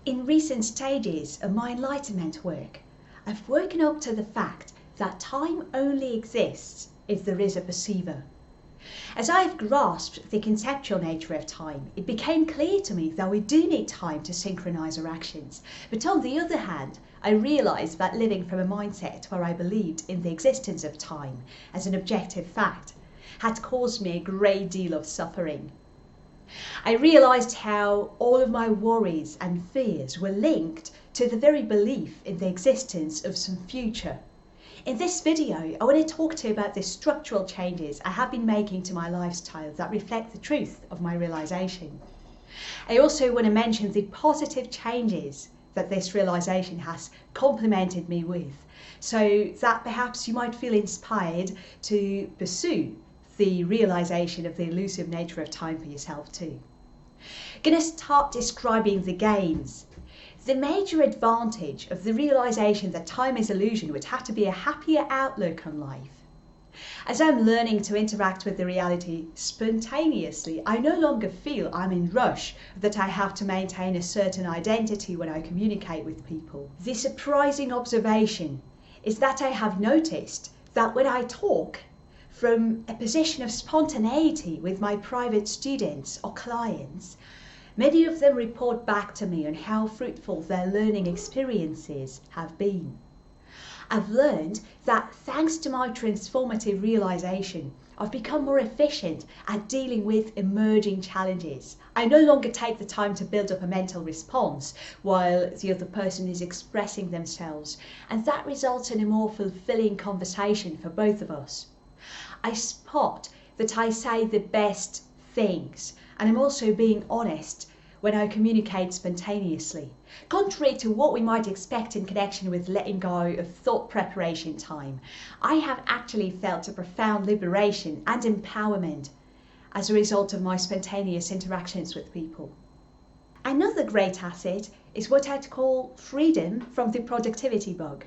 In recent stages of my enlightenment work, I've woken up to the fact that time only exists if there is a perceiver. As I've grasped the conceptual nature of time, it became clear to me that we do need time to synchronize our actions. But on the other hand, I realized that living from a mindset where I believed in the existence of time as an objective fact had caused me a great deal of suffering. I realized how all of my worries and fears were linked to the very belief in the existence of some future. In this video, I want to talk to you about the structural changes I have been making to my lifestyle that reflect the truth of my realization. I also want to mention the positive changes that this realization has complemented me with, so that perhaps you might feel inspired to pursue the realization of the elusive nature of time for yourself too. I'm going to start describing the gains. The major advantage of the realization that time is illusion would have to be a happier outlook on life. As I'm learning to interact with the reality spontaneously, I no longer feel I'm in rush, that I have to maintain a certain identity when I communicate with people. The surprising observation is that I have noticed that when I talk from a position of spontaneity with my private students or clients, many of them report back to me on how fruitful their learning experiences have been. I've learned that thanks to my transformative realization, I've become more efficient at dealing with emerging challenges. I no longer take the time to build up a mental response while the other person is expressing themselves, and that results in a more fulfilling conversation for both of us. I spot that I say the best things, and I'm also being honest when I communicate spontaneously. Contrary to what we might expect in connection with letting go of thought preparation time, I have actually felt a profound liberation and empowerment as a result of my spontaneous interactions with people. Another great asset is what I'd call freedom from the productivity bug.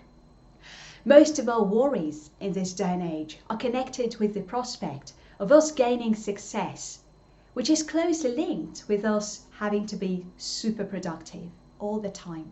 Most of our worries in this day and age are connected with the prospect of us gaining success, which is closely linked with us having to be super productive all the time.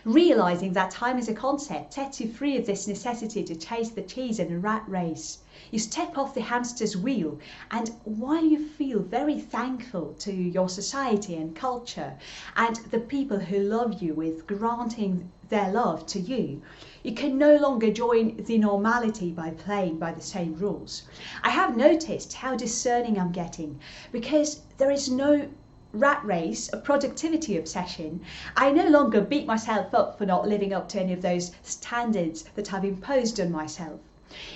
Realizing that time is a concept sets you free of this necessity to chase the cheese in a rat race. You step off the hamster's wheel, and while you feel very thankful to your society and culture and the people who love you with granting their love to you, you can no longer join the normality by playing by the same rules. I have noticed how discerning I'm getting because there is no rat race, a productivity obsession. I no longer beat myself up for not living up to any of those standards that I've imposed on myself.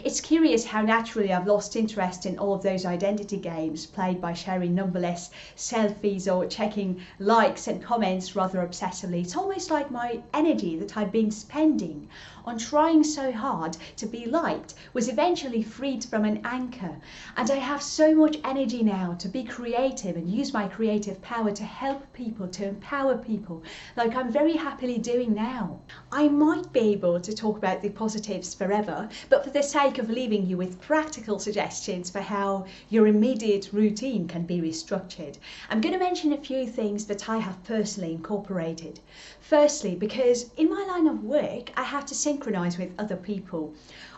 It's curious how naturally I've lost interest in all of those identity games played by sharing numberless selfies or checking likes and comments rather obsessively. It's almost like my energy that I'd been spending on trying so hard to be liked was eventually freed from an anchor, and I have so much energy now to be creative and use my creative power to help people, to empower people, like I'm very happily doing now. I might be able to talk about the positives forever, but for the sake of leaving you with practical suggestions for how your immediate routine can be restructured, I'm going to mention a few things that I have personally incorporated. Firstly, because in my line of work, I have to synchronize with other people.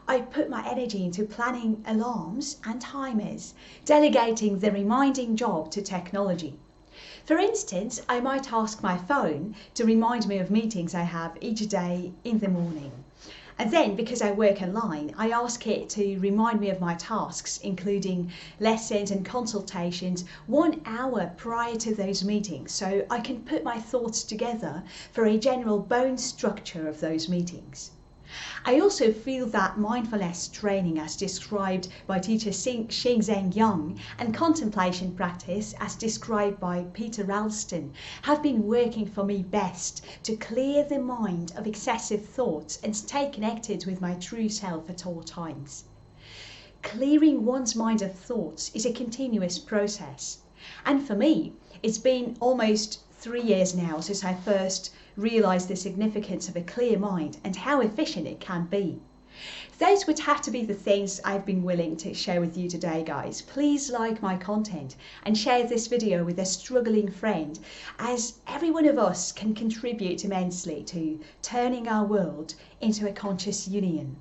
I put my energy into planning alarms and timers, delegating the reminding job to technology. For instance, I might ask my phone to remind me of meetings I have each day in the morning. And then, because I work online, I ask it to remind me of my tasks, including lessons and consultations, 1 hour prior to those meetings, so I can put my thoughts together for a general bone structure of those meetings. I also feel that mindfulness training as described by teacher Xing Yang and contemplation practice as described by Peter Ralston have been working for me best to clear the mind of excessive thoughts and stay connected with my true self at all times. Clearing one's mind of thoughts is a continuous process, and for me it's been almost 3 years now since I first realised the significance of a clear mind and how efficient it can be. Those would have to be the things I've been willing to share with you today, guys. Please like my content and share this video with a struggling friend, as every one of us can contribute immensely to turning our world into a conscious union.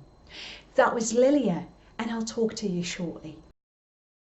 That was Lilia, and I'll talk to you shortly.